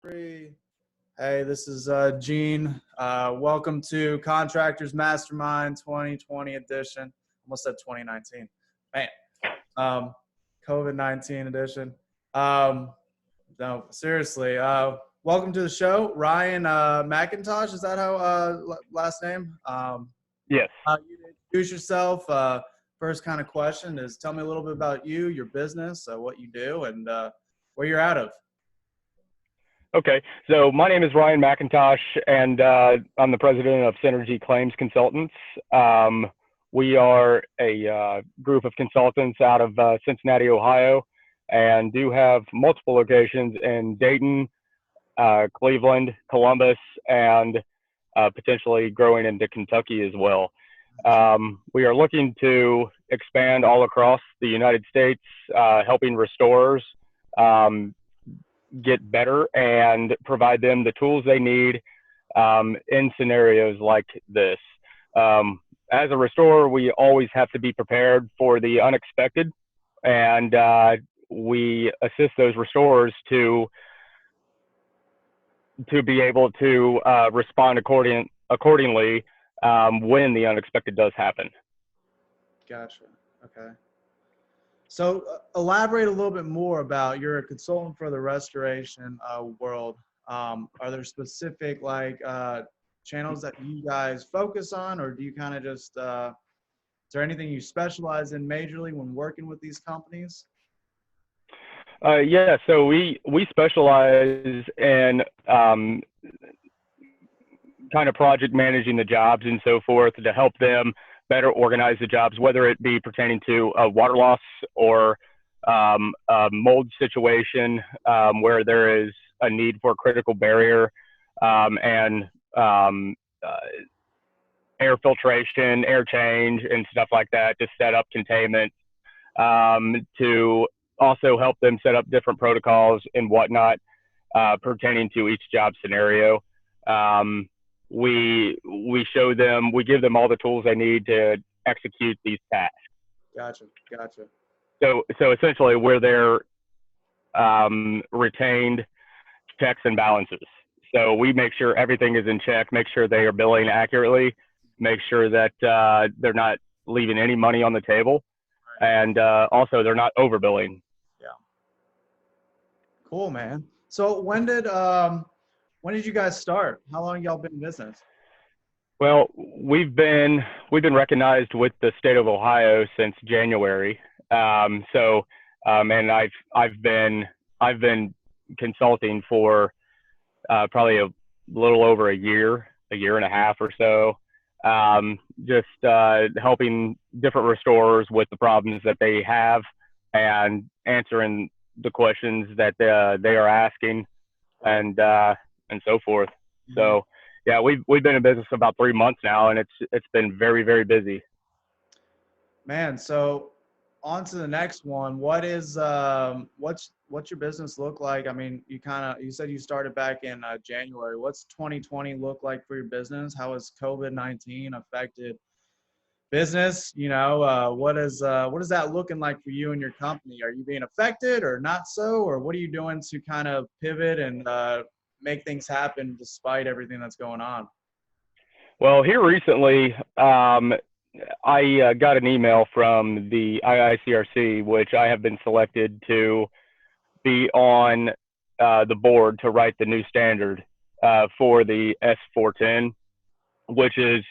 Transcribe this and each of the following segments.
Three. Hey, this is Gene. Welcome to Contractors Mastermind 2020 edition. Almost said 2019. Man, COVID-19 edition. No, seriously. Welcome to the show, Ryan McIntosh. Is that how last name? Yes. You introduce yourself. First kind of question is tell me a little bit about you, your business, what you do, and where you're out of. Okay. So my name is Ryan McIntosh, and I'm the president of Synergy Claims Consultants. We are a group of consultants out of Cincinnati, Ohio, and do have multiple locations in Dayton, Cleveland, Columbus, and potentially growing into Kentucky as well. We are looking to expand all across the United States, helping restorers get better and provide them the tools they need in scenarios like this. As a restorer, we always have to be prepared for the unexpected, and we assist those restorers to be able to respond accordingly when the unexpected does happen. Gotcha. Okay. So elaborate a little bit more about you're a consultant for the restoration world. Are there specific channels that you guys focus on, or do you kind of just, is there anything you specialize in majorly when working with these companies? Yeah, so we specialize in kind of project managing the jobs and so forth to help them better organize the jobs, whether it be pertaining to a water loss or a mold situation where there is a need for a critical barrier and air filtration, air change, and stuff like that to set up containment, to also help them set up different protocols and whatnot pertaining to each job scenario. We show them, we give them all the tools they need to execute these tasks. Gotcha. So essentially we're their retained checks and balances. So we make sure everything is in check, make sure they are billing accurately, make sure that they're not leaving any money on the table, and also they're not overbilling. Yeah. Cool, man. So when did you guys start? How long y'all been in business? Well, we've been recognized with the state of Ohio since January. And I've been consulting for probably a little over a year and a half or so, just helping different restorers with the problems that they have and answering the questions that they are asking and so forth. So yeah, we've been in business about 3 months now, and it's been very, very busy. Man, so on to the next one. What is what's your business look like? I mean, you said you started back in January. What's 2020 look like for your business? How has COVID-19 affected business? What is that looking like for you and your company? Are you being affected or not so, or what are you doing to kind of pivot and make things happen despite everything that's going on? Well, here recently, I got an email from the IICRC, which I have been selected to be on the board to write the new standard for the S410, which is,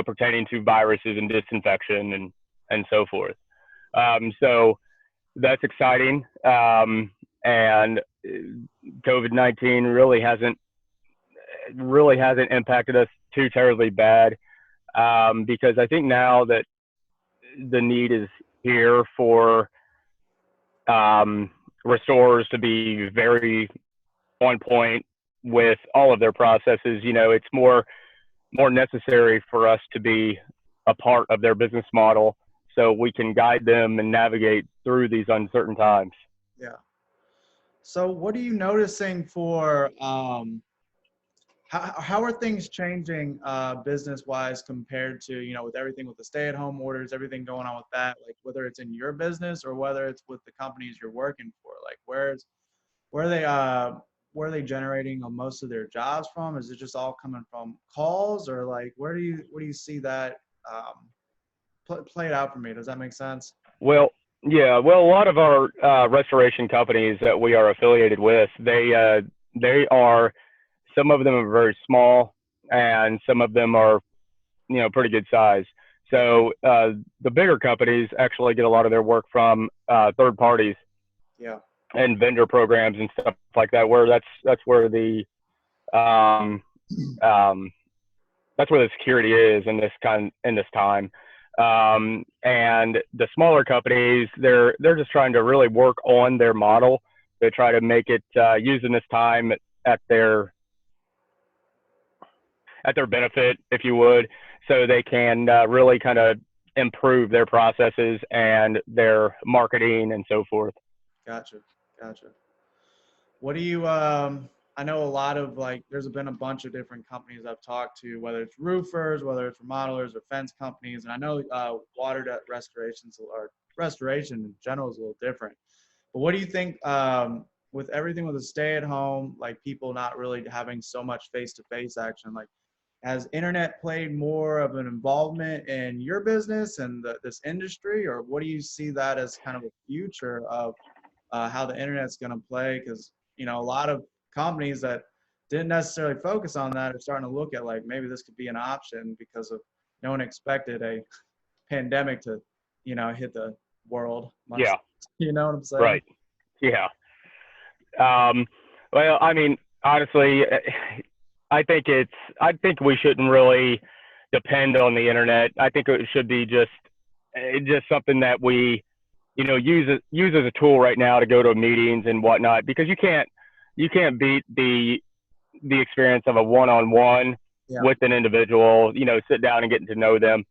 pertaining to viruses and disinfection and so forth. So that's exciting. And COVID-19 really hasn't impacted us too terribly bad, because I think now that the need is here for restorers to be very on point with all of their processes. It's more necessary for us to be a part of their business model so we can guide them and navigate through these uncertain times. Yeah. So what are you noticing for how are things changing business-wise compared to, with everything with the stay-at-home orders, everything going on with that, like whether it's in your business or whether it's with the companies you're working for, like what where are they generating most of their jobs from? Is it just all coming from calls, or like where do you see that play it out for me? Does that make sense? Well, yeah. Well, a lot of our restoration companies that we are affiliated with, they are, some of them are very small, and some of them are, pretty good size. So the bigger companies actually get a lot of their work from third parties Yeah. and vendor programs and stuff like that. Where that's where the um, um, that's where the security is in this time. And the smaller companies, they're just trying to really work on their model. They try to make it using this time at their benefit, if you would, so they can really kind of improve their processes and their marketing and so forth. Gotcha. Gotcha. What do you, I know a lot of like, there's been a bunch of different companies I've talked to, whether it's roofers, whether it's remodelers or fence companies. And I know restorations or restoration in general is a little different. But what do you think, with everything with the stay at home, like people not really having so much face-to-face action, like has internet played more of an involvement in your business and this industry, or what do you see that as kind of a future of how the internet's going to play? Because a lot of companies that didn't necessarily focus on that are starting to look at like maybe this could be an option because of no one expected a pandemic to hit the world. Yeah. You know what I'm saying? Right. Yeah. Well, I mean, honestly, I think we shouldn't really depend on the internet. I think it should be just something that we, use as a tool right now to go to meetings and whatnot, because you can't beat the experience of a one-on-one with an individual, sit down and getting to know them.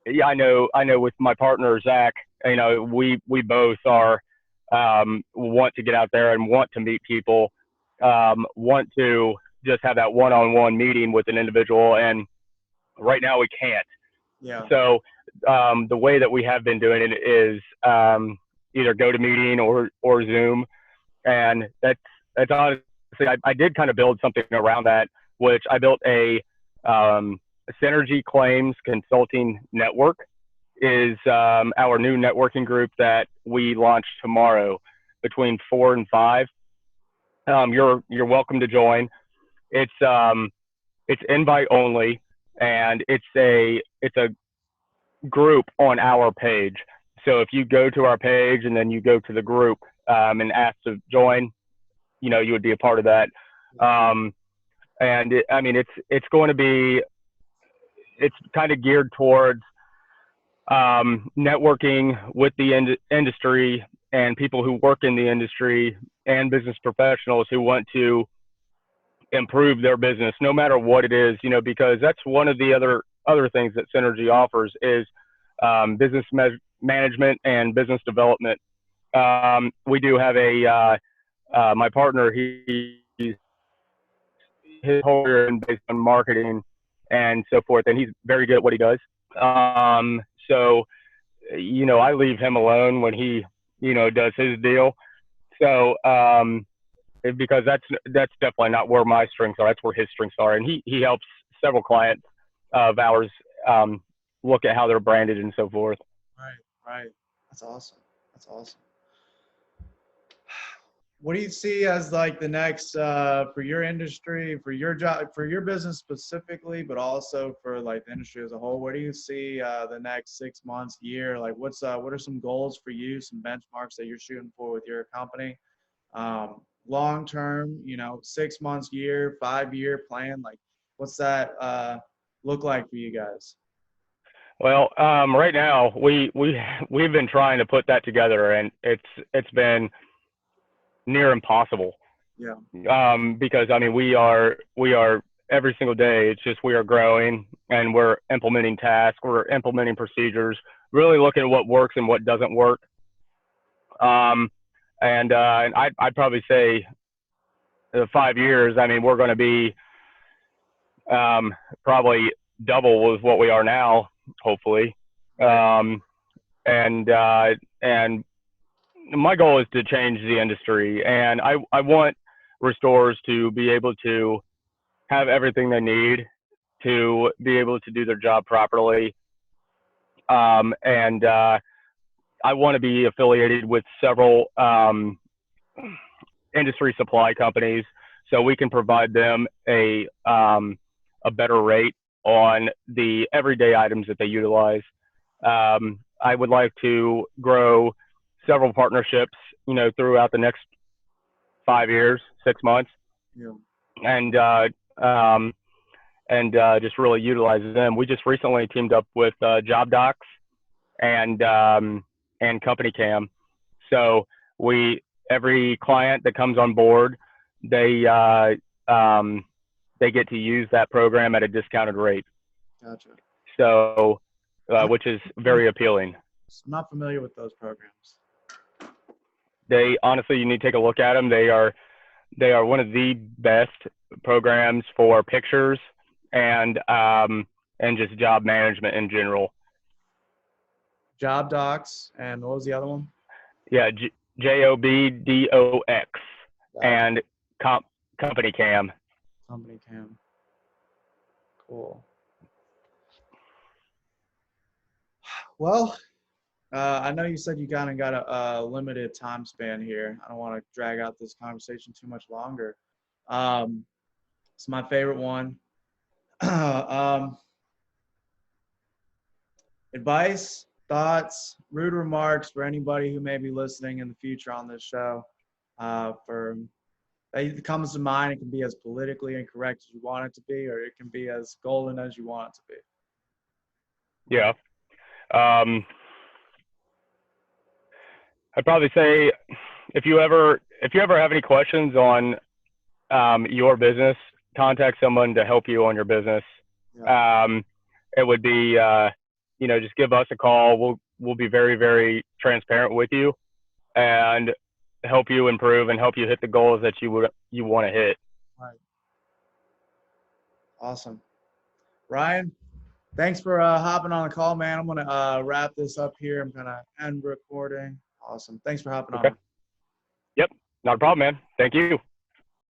Yeah, I know with my partner, Zach, we both are, want to get out there and want to meet people, want to just have that one-on-one meeting with an individual. And right now we can't. Yeah. So the way that we have been doing it is either GoToMeeting or Zoom. And that's honestly, I did kind of build something around that, which I built a Synergy Claims Consulting Network is our new networking group that we launch tomorrow between 4 and 5. You're welcome to join. It's invite only, and it's a group on our page. So if you go to our page and then you go to the group and ask to join, you would be a part of that. And it's going to be, it's kind of geared towards networking with the industry and people who work in the industry and business professionals who want to improve their business, no matter what it is, because that's one of the other things that Synergy offers is business management and business development. We do have my partner, his whole career is based on marketing and so forth, and he's very good at what he does. So, I leave him alone when he, does his deal. So, because that's definitely not where my strengths are. That's where his strengths are. And he helps several clients of ours look at how they're branded and so forth. Right. That's awesome. What do you see as like the next for your industry, for your job, for your business specifically, but also for like the industry as a whole? Where do you see the next 6 months, year? Like what are some goals for you, some benchmarks that you're shooting for with your company? Long term, 6 months, year, 5-year plan, like what's that look like for you guys? Well, right now we've been trying to put that together, and it's been near impossible. Yeah. Because we are every single day. It's just we are growing and we're implementing tasks, we're implementing procedures, really looking at what works and what doesn't work. And I'd probably say 5 years. We're going to be probably double with what we are now, hopefully. And my goal is to change the industry, and I want restores to be able to have everything they need to be able to do their job properly. And I want to be affiliated with several industry supply companies so we can provide them a better rate on the everyday items that they utilize. I would like to grow several partnerships, throughout the next 5 years, 6 months, Yeah. and just really utilize them. We just recently teamed up with Job Docs and Company Cam. So every client that comes on board, they get to use that program at a discounted rate. Gotcha. So, which is very appealing. I'm not familiar with those programs. They honestly, you need to take a look at them. They are one of the best programs for pictures and just job management in general. Job Docs, and what was the other one? Yeah, JOBDOX and Company Cam. Company Cam. Cool. Well, I know you said you kind of got a limited time span here. I don't want to drag out this conversation too much longer. It's my favorite one. Advice, thoughts, rude remarks for anybody who may be listening in the future on this show. It comes to mind. It can be as politically incorrect as you want it to be, or it can be as golden as you want it to be. Yeah. I'd probably say if you ever have any questions on your business, contact someone to help you on your business. Yeah. It would be just give us a call. We'll be very, very transparent with you and help you improve and help you hit the goals that you want to hit. Right. Awesome. Ryan, thanks for hopping on the call, man. I'm going to wrap this up here. I'm going to end recording. Awesome. Thanks for hopping on. Yep. Not a problem, man. Thank you.